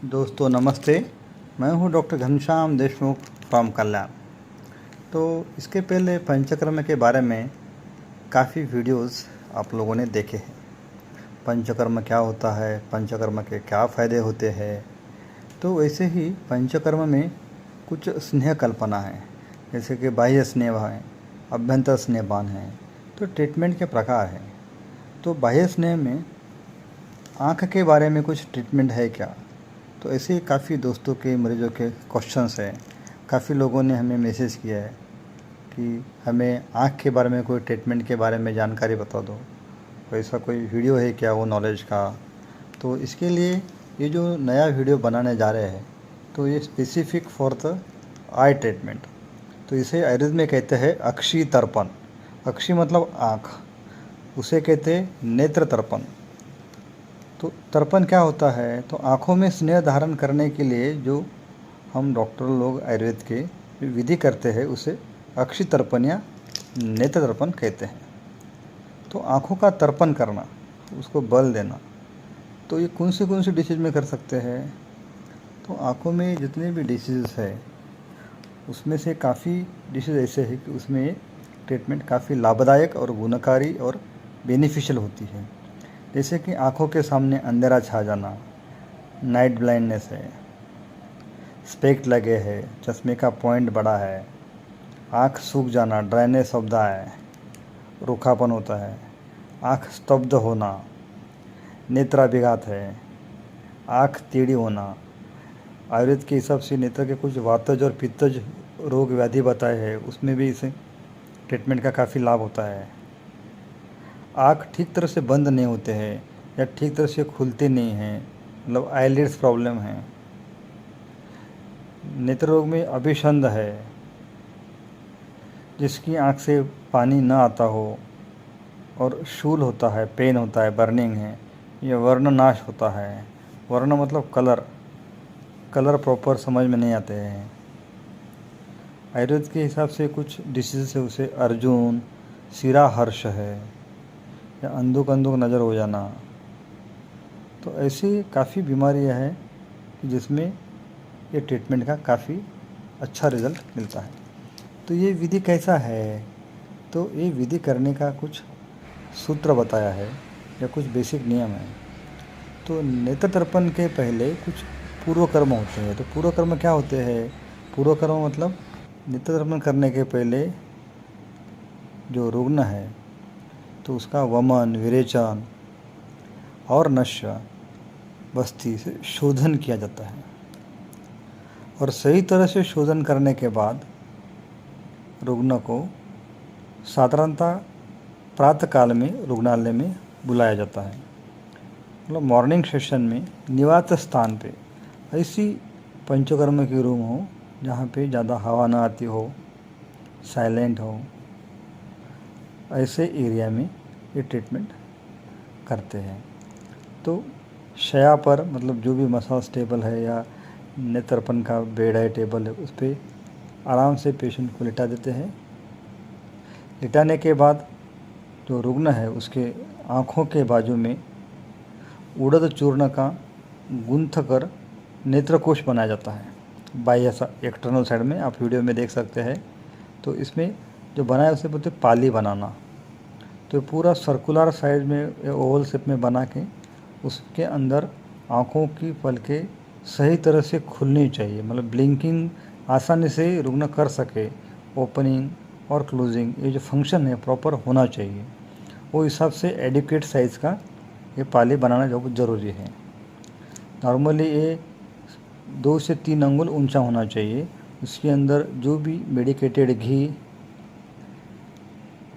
दोस्तों नमस्ते। मैं हूं डॉक्टर घनश्याम देशमुख फ्रॉम कल्याण। तो इसके पहले पंचकर्म के बारे में काफ़ी वीडियोस आप लोगों ने देखे हैं। पंचकर्म क्या होता है, पंचकर्म के क्या फ़ायदे होते हैं। तो वैसे ही पंचकर्म में कुछ स्नेह कल्पना है, जैसे कि बाह्य स्नेह है, अभ्यंतर स्नेहपान है। तो ट्रीटमेंट के प्रकार हैं। तो बाह्य स्नेह में आँख के बारे में कुछ ट्रीटमेंट है क्या? तो ऐसे ही काफ़ी दोस्तों के मरीजों के क्वेश्चंस हैं। काफ़ी लोगों ने हमें मैसेज किया है कि हमें आँख के बारे में कोई ट्रीटमेंट के बारे में जानकारी बता दो, कोई ऐसा कोई वीडियो है क्या वो नॉलेज का। तो इसके लिए ये जो नया वीडियो बनाने जा रहे हैं, तो ये specific for the I treatment. तो इसे आयुर्वेद में कहते हैं अक्षि तर्पण। अक्षि मतलब आँख, उसे कहते हैं नेत्र तर्पण। तो तर्पण क्या होता है? तो आँखों में स्नेह धारण करने के लिए जो हम डॉक्टर लोग आयुर्वेद के विधि करते हैं उसे अक्षि तर्पण या नेत्र तर्पण कहते हैं। तो आँखों का तर्पण करना, उसको बल देना, तो ये कौन सी डिसीज़ में कर सकते हैं? तो आँखों में जितने भी डिसीज़ है उसमें से काफ़ी डिसीज़ ऐसे है कि उसमें ट्रीटमेंट काफ़ी लाभदायक और गुणकारी और बेनिफिशियल होती है। जैसे कि आँखों के सामने अंधेरा छा जाना, नाइट ब्लाइंडनेस है, स्पेक्ट लगे है, चश्मे का पॉइंट बड़ा है, आँख सूख जाना, ड्राइनेस ऑफ द आई, रूखापन होता है, आँख स्तब्ध होना, नेत्राभिघात है, आँख टेढ़ी होना। आयुर्वेद के हिसाब से नेत्र के कुछ वातज और पित्तज रोग व्याधि बताए हैं, उसमें भी इसे ट्रीटमेंट का काफ़ी लाभ होता है। आँख ठीक तरह से बंद नहीं होते हैं या ठीक तरह से खुलते नहीं हैं, मतलब आईलिड्स प्रॉब्लम है। नेत्र रोग में अभिसंध है, जिसकी आँख से पानी न आता हो, और शूल होता है, पेन होता है, बर्निंग है, या वर्ण नाश होता है। वर्ण मतलब कलर प्रॉपर समझ में नहीं आते हैं। आयुर्वेद के हिसाब से कुछ डिसीज़ है, उसे अर्जुन, सिरा हर्ष है, या अंधुक नज़र हो जाना। तो ऐसी काफ़ी बीमारियां हैं कि जिसमें ये ट्रीटमेंट का काफ़ी अच्छा रिज़ल्ट मिलता है। तो ये विधि कैसा है? तो ये विधि करने का कुछ सूत्र बताया है या कुछ बेसिक नियम है। तो नेत्र तर्पण के पहले कुछ पूर्व कर्म होते हैं। तो पूर्व कर्म क्या होते हैं? पूर्व कर्म मतलब नेत्र तर्पण करने के पहले जो रुग्ण है तो उसका वमन, विरेचन और नश्य बस्ती से शोधन किया जाता है। और सही तरह से शोधन करने के बाद रुग्ण को साधारणतः प्रातःकाल में रुग्णालय में बुलाया जाता है। मतलब मॉर्निंग सेशन में निवास स्थान पे ऐसी पंचकर्म की रूम हो जहाँ पे ज़्यादा हवा ना आती हो, साइलेंट हो, ऐसे एरिया में ये ट्रीटमेंट करते हैं। तो शया पर, मतलब जो भी मसाज टेबल है या नेत्रपन का बेड है, टेबल है, उस पर आराम से पेशेंट को लिटा देते हैं। लिटाने के बाद जो रुग्ण है उसके आँखों के बाजू में उड़द चूर्ण का गूंथ कर नेत्रकोश बनाया जाता है। बाह्य एक्सटर्नल साइड में आप वीडियो में देख सकते हैं। तो इसमें जो बनाया उसे बोलते पाली बनाना। तो पूरा सर्कुलर साइज में ओवल शेप में बना के उसके अंदर आँखों की पलकें सही तरह से खुलनी चाहिए, मतलब ब्लिंकिंग आसानी से रुग्ण कर सके। ओपनिंग और क्लोजिंग ये जो फंक्शन है प्रॉपर होना चाहिए। वो हिसाब से एडिक्वेट साइज़ का ये पाली बनाना जो ज़रूरी है। नॉर्मली ये 2 से 3 अंगुल ऊंचा होना चाहिए। उसके अंदर जो भी मेडिकेटेड घी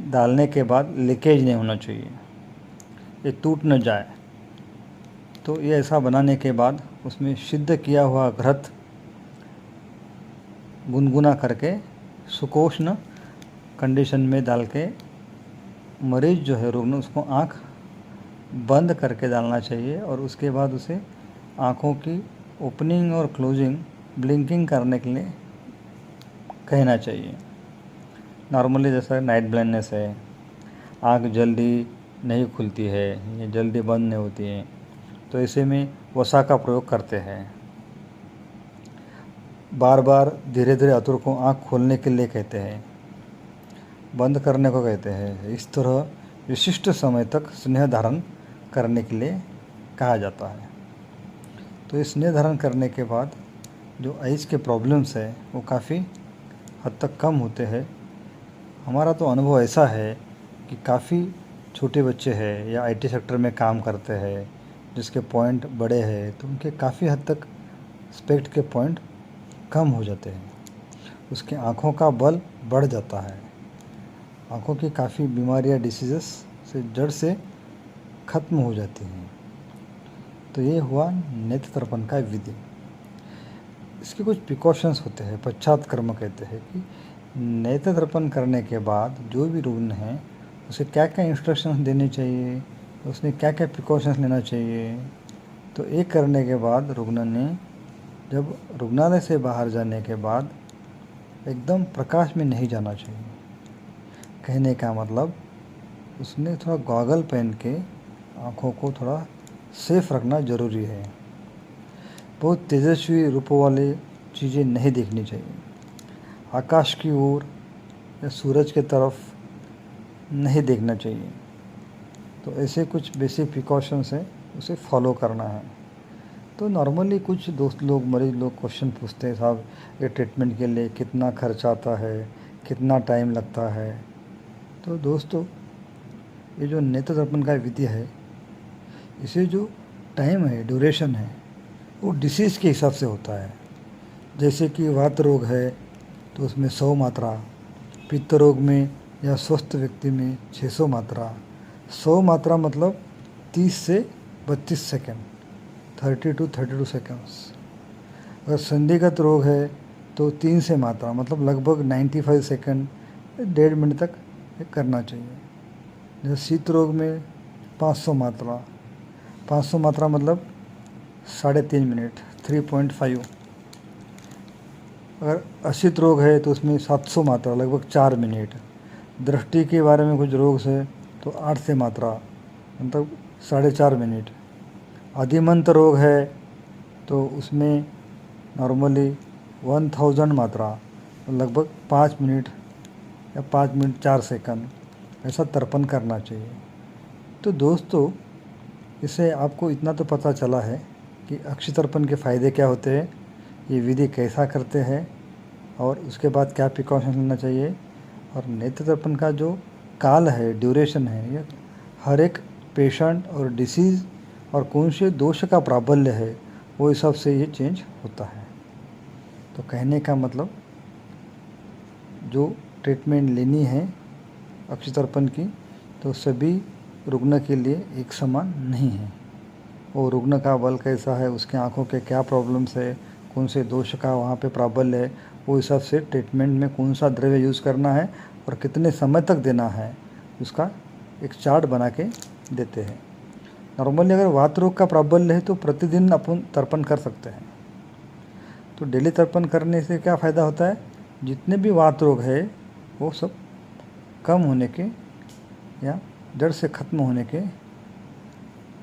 डालने के बाद लीकेज नहीं होना चाहिए, ये टूट न जाए। तो ये ऐसा बनाने के बाद उसमें सिद्ध किया हुआ घृत गुनगुना करके सुकोष्ण कंडीशन में डाल के मरीज जो है रुग्ण उसको आँख बंद करके डालना चाहिए। और उसके बाद उसे आँखों की ओपनिंग और क्लोजिंग ब्लिंकिंग करने के लिए कहना चाहिए। नॉर्मली जैसा नाइट ब्लाइंडनेस है, आँख जल्दी नहीं खुलती है या जल्दी बंद नहीं होती है, तो ऐसे में वसा का प्रयोग करते हैं। बार बार धीरे धीरे आतुर को आँख खोलने के लिए कहते हैं, बंद करने को कहते हैं। इस तरह विशिष्ट समय तक स्नेह धारण करने के लिए कहा जाता है। तो ये स्नेह धारण करने के बाद जो आइज़ के प्रॉब्लम्स है वो काफ़ी हद तक कम होते हैं। हमारा तो अनुभव ऐसा है कि काफ़ी छोटे बच्चे हैं या आईटी सेक्टर में काम करते हैं जिसके पॉइंट बड़े हैं, तो उनके काफ़ी हद तक स्पेक्ट के पॉइंट कम हो जाते हैं, उसके आँखों का बल बढ़ जाता है, आँखों की काफ़ी बीमारियां डिसीज़ेस से जड़ से ख़त्म हो जाती हैं। तो ये हुआ नेत्र तर्पण का विधि। इसके कुछ प्रिकॉशंस होते हैं, पश्चात कर्म कहते हैं कि नेत्र तर्पण करने के बाद जो भी रुग्ण है उसे क्या क्या इंस्ट्रक्शंस देने चाहिए, उसने क्या क्या प्रिकॉशंस लेना चाहिए। तो एक करने के बाद रुग्ण ने जब रुग्णालय से बाहर जाने के बाद एकदम प्रकाश में नहीं जाना चाहिए। कहने का मतलब उसने थोड़ा गॉगल पहन के आँखों को थोड़ा सेफ रखना ज़रूरी है। बहुत तेजस्वी रूपों वाली चीज़ें नहीं देखनी चाहिए, आकाश की ओर या सूरज के तरफ नहीं देखना चाहिए। तो ऐसे कुछ बेसिक प्रिकॉशंस हैं, उसे फॉलो करना है। तो नॉर्मली कुछ दोस्त लोग, मरीज लोग क्वेश्चन पूछते हैं, साहब ये ट्रीटमेंट के लिए कितना खर्च आता है, कितना टाइम लगता है। तो दोस्तों ये जो नेत्र तर्पण का विधि है, इसे जो टाइम है, ड्यूरेशन है, वो डिसीज़ के हिसाब से होता है। जैसे कि वात रोग है तो उसमें 100 मात्रा, पित्त रोग में या स्वस्थ व्यक्ति में 600 मात्रा। 100 मात्रा मतलब 30 से 32 सेकेंड, 30 to 32 सेकेंड्स। अगर संधिगत रोग है तो 3 से मात्रा मतलब लगभग 95 सेकेंड, 1.5 मिनट तक करना चाहिए। जैसे शीत रोग में 500 मात्रा, 500 मात्रा मतलब 3.5 मिनट, 3.5। अगर अशीत रोग है तो उसमें 700 मात्रा लगभग 4 मिनट। दृष्टि के बारे में कुछ रोग से तो 8 से मात्रा मतलब 4.5 मिनट। अधिमंत रोग है तो उसमें नॉर्मली 1000 मात्रा लगभग 5 मिनट या 5 मिनट 4 सेकंड ऐसा तर्पण करना चाहिए। तो दोस्तों इससे आपको इतना तो पता चला है कि अक्षि तर्पण के फ़ायदे क्या होते हैं, ये विधि कैसा करते हैं और उसके बाद क्या प्रिकॉशन लेना चाहिए। और नेत्र तर्पण का जो काल है, ड्यूरेशन है, ये हर एक पेशेंट और डिसीज़ और कौन से दोष का प्राबल्य है वो हिसाब से ये चेंज होता है। तो कहने का मतलब जो ट्रीटमेंट लेनी है अक्षि तर्पण की तो सभी रुग्ण के लिए एक समान नहीं है। वो रुग्ण का बल कैसा है, उसके आँखों के क्या प्रॉब्लम्स है, कौन से दोष का वहाँ पे प्राबल्य है, वो हिसाब से ट्रीटमेंट में कौन सा द्रव्य यूज़ करना है और कितने समय तक देना है उसका एक चार्ट बना के देते हैं। नॉर्मली अगर वात रोग का प्राबल्य है तो प्रतिदिन अपन तर्पण कर सकते हैं। तो डेली तर्पण करने से क्या फ़ायदा होता है, जितने भी वात रोग है वो सब कम होने के या जड़ से ख़त्म होने के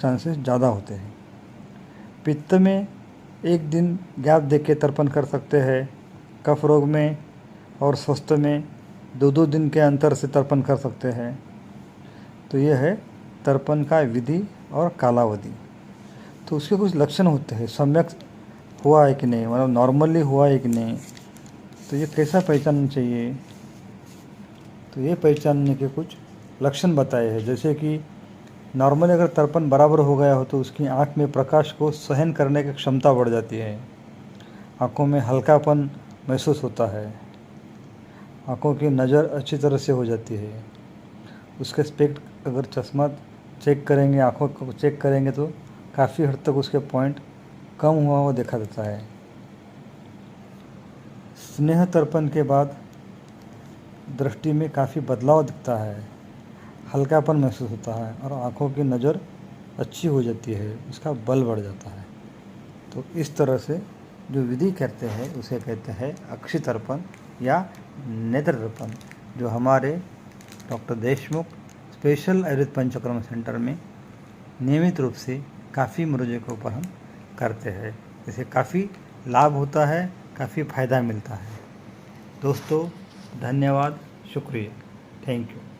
चांसेस ज़्यादा होते हैं। पित्त में एक दिन गैप दे के तर्पण कर सकते हैं, कफ रोग में और स्वस्थ में 2-2 दिन के अंतर से तर्पण कर सकते हैं। तो यह है तर्पण का विधि और कालावधि। तो उसके कुछ लक्षण होते हैं, सम्यक हुआ है कि नहीं, मतलब नॉर्मली हुआ है कि नहीं, तो ये कैसा पहचानना चाहिए। तो ये पहचानने के कुछ लक्षण बताए हैं। जैसे कि नॉर्मली अगर तर्पण बराबर हो गया हो तो उसकी आँख में प्रकाश को सहन करने की क्षमता बढ़ जाती है, आँखों में हल्कापन महसूस होता है, आँखों की नज़र अच्छी तरह से हो जाती है। उसके स्पेक्ट अगर चश्मा चेक करेंगे, आँखों को चेक करेंगे तो काफ़ी हद तक उसके पॉइंट कम हुआ हुआ देखा देता है। स्नेह तर्पण के बाद दृष्टि में काफ़ी बदलाव दिखता है, हल्कापन महसूस होता है और आँखों की नज़र अच्छी हो जाती है, उसका बल बढ़ जाता है। तो इस तरह से जो विधि करते हैं उसे कहते हैं अक्षि तर्पण या नेत्र तर्पण, जो हमारे doctor Deshmukh special Ayurveda panchakarma centre में नियमित रूप से काफ़ी मरीजों के ऊपर हम करते हैं। इससे काफ़ी लाभ होता है काफ़ी फ़ायदा मिलता है। दोस्तों धन्यवाद, शुक्रिया, थैंक यू।